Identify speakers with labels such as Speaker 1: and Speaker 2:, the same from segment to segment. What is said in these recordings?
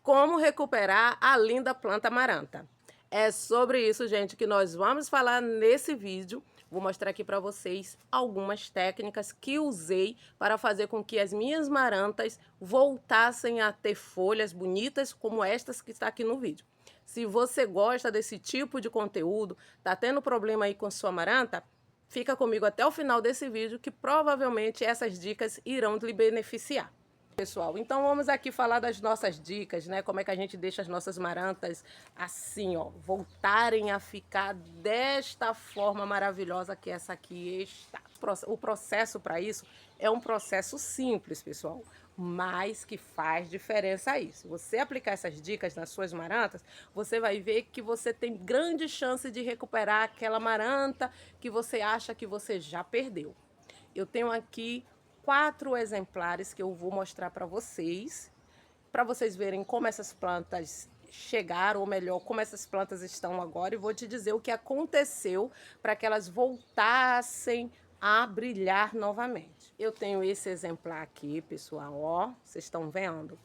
Speaker 1: Como recuperar a linda planta amaranta. É sobre isso, gente, que nós vamos falar nesse vídeo. Vou mostrar aqui para vocês algumas técnicas que usei para fazer com que as minhas marantas voltassem a ter folhas bonitas como estas que está aqui no vídeo. Se você gosta desse tipo de conteúdo, tá tendo problema aí com sua amaranta, fica comigo até o final desse vídeo que provavelmente essas dicas irão lhe beneficiar. Pessoal, então vamos aqui falar das nossas dicas, né? Como é que a gente deixa as nossas marantas assim, ó, voltarem a ficar desta forma maravilhosa que essa aqui está. O processo para isso é um processo simples, pessoal, mas que faz diferença aí. Se você aplicar essas dicas nas suas marantas, você vai ver que você tem grande chance de recuperar aquela maranta que você acha que você já perdeu. Eu tenho aqui 4 exemplares que eu vou mostrar para vocês verem como essas plantas chegaram, ou melhor, como essas plantas estão agora, e vou te dizer o que aconteceu para que elas voltassem a brilhar novamente. Eu tenho esse exemplar aqui, pessoal, ó, vocês estão vendo?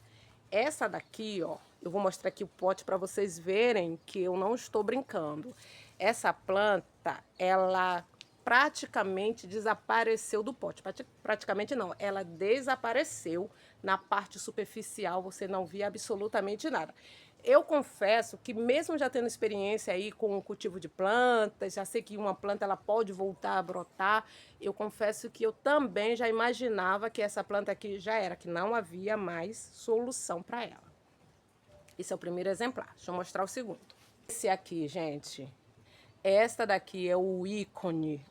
Speaker 1: Essa daqui, ó, eu vou mostrar aqui o pote para vocês verem que eu não estou brincando. Essa planta, ela praticamente desapareceu do pote. Praticamente não, ela desapareceu na parte superficial, você não via absolutamente nada. Eu confesso que mesmo já tendo experiência aí com o cultivo de plantas, já sei que uma planta ela pode voltar a brotar, eu confesso que eu também já imaginava que essa planta aqui já era, que não havia mais solução para ela. Esse é o primeiro exemplar, deixa eu mostrar o segundo. Esse aqui, gente, esta daqui é o ícone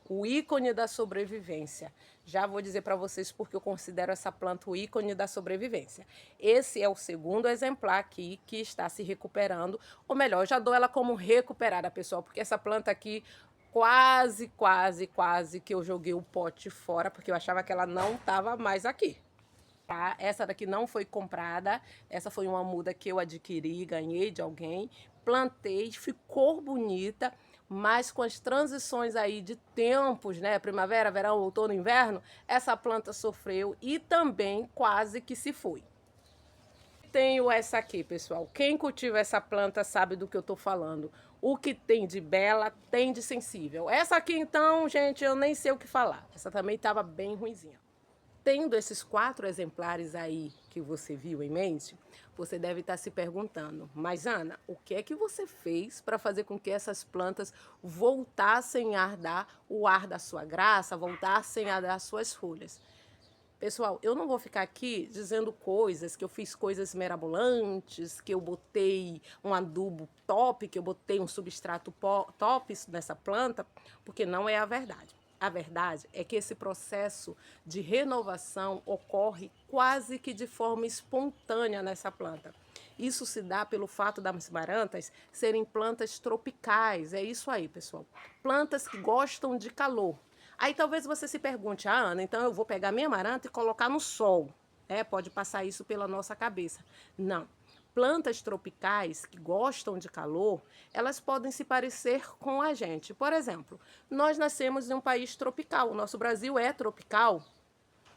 Speaker 1: da sobrevivência. Já vou dizer para vocês porque eu considero essa planta o ícone da sobrevivência. Esse é o segundo exemplar aqui que está se recuperando, ou melhor, já dou ela como recuperada, pessoal, porque essa planta aqui quase que eu joguei o pote fora, porque eu achava que ela não estava mais aqui. Tá? Essa daqui não foi comprada, essa foi uma muda que eu adquiri, ganhei de alguém, plantei, ficou bonita, mas com as transições aí de tempos, né, primavera, verão, outono, inverno, essa planta sofreu e também quase que se foi. Tenho essa aqui, pessoal. Quem cultiva essa planta sabe do que eu tô falando. O que tem de bela, tem de sensível. Essa aqui, então, gente, eu nem sei o que falar. Essa também tava bem ruinzinha. Tendo esses 4 exemplares aí que você viu em mente, você deve estar se perguntando, mas Ana, o que é que você fez para fazer com que essas plantas voltassem a dar o ar da sua graça, voltassem a dar suas folhas? Pessoal, eu não vou ficar aqui dizendo coisas, que eu fiz coisas mirabolantes, que eu botei um adubo top, que eu botei um substrato top nessa planta, porque não é a verdade. A verdade é que esse processo de renovação ocorre quase que de forma espontânea nessa planta. Isso se dá pelo fato das marantas serem plantas tropicais. É isso aí, pessoal. Plantas que gostam de calor. Aí talvez você se pergunte, Ana, então eu vou pegar minha amaranta e colocar no sol. Pode passar isso pela nossa cabeça. Não. Plantas tropicais que gostam de calor, elas podem se parecer com a gente. Por exemplo, nós nascemos em um país tropical, o nosso Brasil é tropical,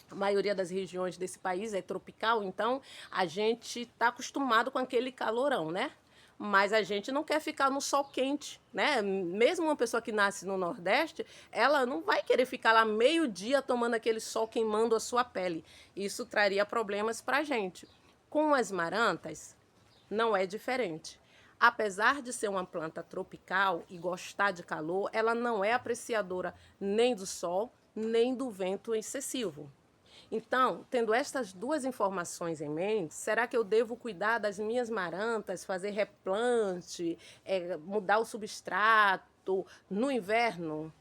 Speaker 1: a maioria das regiões desse país é tropical, então a gente está acostumado com aquele calorão, né? Mas a gente não quer ficar no sol quente, né? Mesmo uma pessoa que nasce no Nordeste, ela não vai querer ficar lá meio-dia tomando aquele sol queimando a sua pele. Isso traria problemas para a gente. Com as marantas, não é diferente. Apesar de ser uma planta tropical e gostar de calor, ela não é apreciadora nem do sol, nem do vento excessivo. Então, tendo estas 2 informações em mente, será que eu devo cuidar das minhas marantas, fazer replante, mudar o substrato no inverno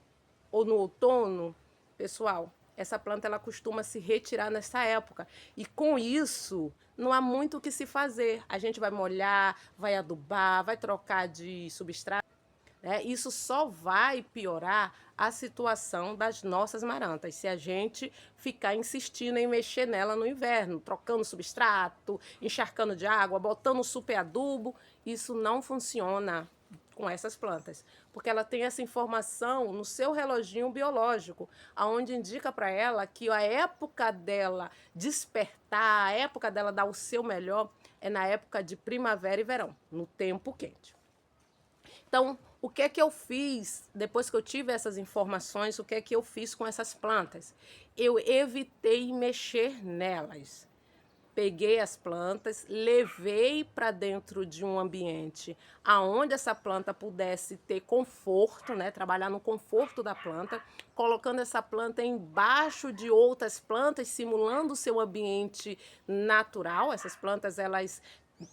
Speaker 1: ou no outono? Pessoal, essa planta ela costuma se retirar nessa época e com isso não há muito o que se fazer. A gente vai molhar, vai adubar, vai trocar de substrato. Isso só vai piorar a situação das nossas marantas se a gente ficar insistindo em mexer nela no inverno, trocando substrato, encharcando de água, botando super adubo. Isso não funciona. com essas plantas, porque ela tem essa informação no seu reloginho biológico, aonde indica para ela que a época dela despertar, a época dela dar o seu melhor é na época de primavera e verão, no tempo quente. Então, o que é que eu fiz depois que eu tive essas informações? O que é que eu fiz com essas plantas? Eu evitei mexer nelas. Peguei as plantas, levei para dentro de um ambiente aonde essa planta pudesse ter conforto, né? Trabalhar no conforto da planta, colocando essa planta embaixo de outras plantas, simulando o seu ambiente natural. Essas plantas, elas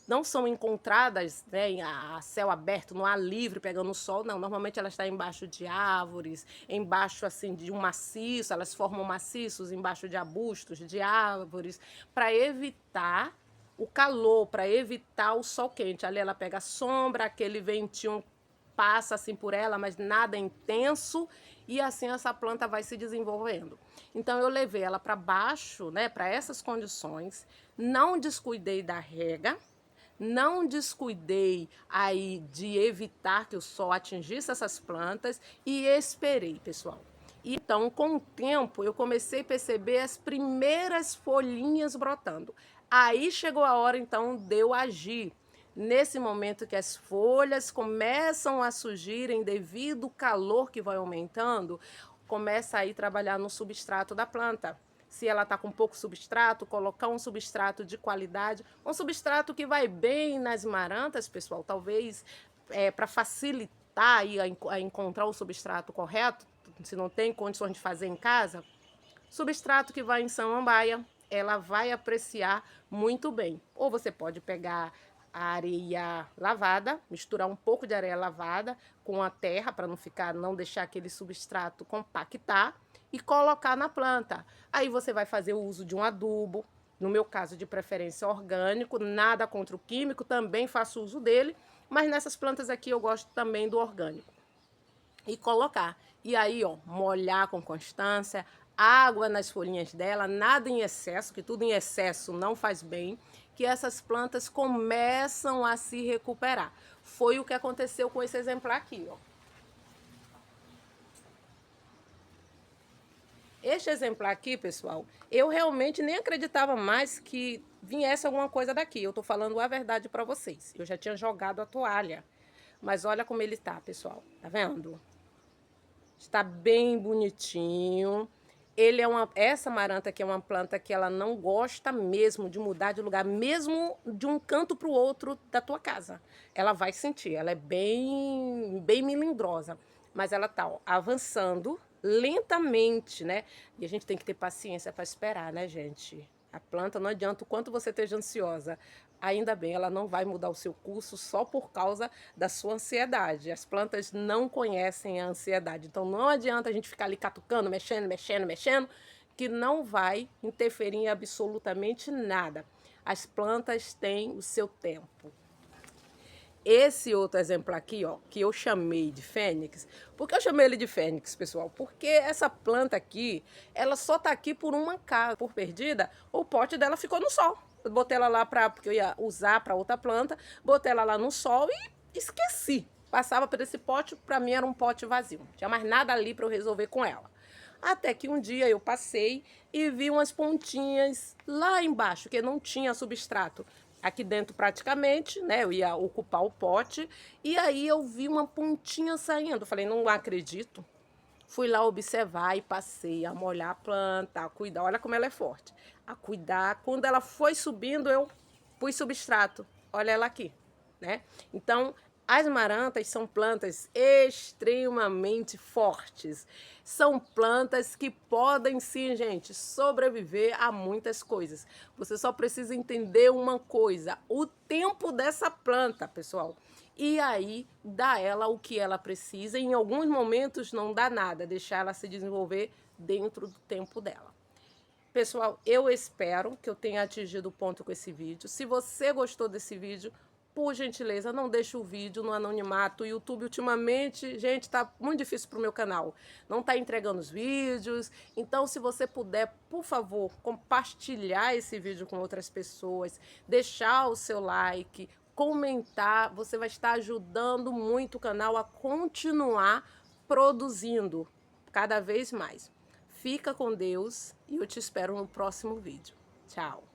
Speaker 1: não são encontradas, né, a céu aberto, no ar livre, pegando sol, não. Normalmente elas estão embaixo de árvores, embaixo assim de um maciço, elas formam maciços embaixo de arbustos, de árvores, para evitar o calor, para evitar o sol quente. Ali ela pega a sombra, aquele ventinho passa assim por ela, mas nada intenso, e assim essa planta vai se desenvolvendo. Então eu levei ela para baixo, né, para essas condições, não descuidei da rega, não descuidei aí de evitar que o sol atingisse essas plantas e esperei, pessoal. Então, com o tempo, eu comecei a perceber as primeiras folhinhas brotando. Aí chegou a hora, então, de eu agir. Nesse momento que as folhas começam a surgirem devido ao calor que vai aumentando, começa aí a trabalhar no substrato da planta. Se ela está com pouco substrato, colocar um substrato de qualidade, um substrato que vai bem nas marantas, pessoal, talvez para facilitar aí a encontrar o substrato correto, se não tem condições de fazer em casa, substrato que vai em samambaia, ela vai apreciar muito bem. Ou você pode pegar a areia lavada, misturar um pouco de areia lavada com a terra para não deixar aquele substrato compactar e colocar na planta. Aí você vai fazer o uso de um adubo, no meu caso de preferência orgânico, nada contra o químico, também faço uso dele, mas nessas plantas aqui eu gosto também do orgânico. E colocar. E aí, ó, molhar com constância, água nas folhinhas dela, nada em excesso, que tudo em excesso não faz bem, que essas plantas começam a se recuperar. Foi o que aconteceu com esse exemplar aqui, ó. Este exemplar aqui, pessoal, eu realmente nem acreditava mais que viesse alguma coisa daqui. Eu tô falando a verdade para vocês. Eu já tinha jogado a toalha. Mas olha como ele tá, pessoal. Tá vendo? Está bem bonitinho. Essa maranta aqui é uma planta que ela não gosta mesmo de mudar de lugar, mesmo de um canto para o outro da tua casa. Ela vai sentir, ela é bem melindrosa, mas ela tá, ó, avançando lentamente, né? E a gente tem que ter paciência para esperar, né, gente? A planta, não adianta o quanto você esteja ansiosa. Ainda bem, ela não vai mudar o seu curso só por causa da sua ansiedade. As plantas não conhecem a ansiedade. Então não adianta a gente ficar ali catucando, mexendo, que não vai interferir em absolutamente nada. As plantas têm o seu tempo. Esse outro exemplar aqui, ó, que eu chamei de fênix. Por que eu chamei ele de fênix, pessoal? Porque essa planta aqui, ela só tá aqui por uma casa, por perdida, o pote dela ficou no sol. Eu botei ela lá porque eu ia usar para outra planta, botei ela lá no sol e esqueci. Passava por esse pote, para mim era um pote vazio. Não tinha mais nada ali para eu resolver com ela. Até que um dia eu passei e vi umas pontinhas lá embaixo, que não tinha substrato. Aqui dentro praticamente, né, eu ia ocupar o pote, e aí eu vi uma pontinha saindo. Eu falei, não acredito. Fui lá observar e passei a molhar a planta, a cuidar. Olha como ela é forte. A cuidar. Quando ela foi subindo, eu pus substrato. Olha ela aqui, né? Então, as marantas são plantas extremamente fortes. São plantas que podem sim, gente, sobreviver a muitas coisas. Você só precisa entender uma coisa: o tempo dessa planta, pessoal. E aí dá ela o que ela precisa. E em alguns momentos não dá nada, deixar ela se desenvolver dentro do tempo dela. Pessoal, eu espero que eu tenha atingido o ponto com esse vídeo. Se você gostou desse vídeo, por gentileza, não deixe o vídeo no anonimato. O YouTube, ultimamente, gente, tá muito difícil pro meu canal. Não tá entregando os vídeos. Então, se você puder, por favor, compartilhar esse vídeo com outras pessoas, deixar o seu like, comentar, você vai estar ajudando muito o canal a continuar produzindo cada vez mais. Fica com Deus e eu te espero no próximo vídeo. Tchau!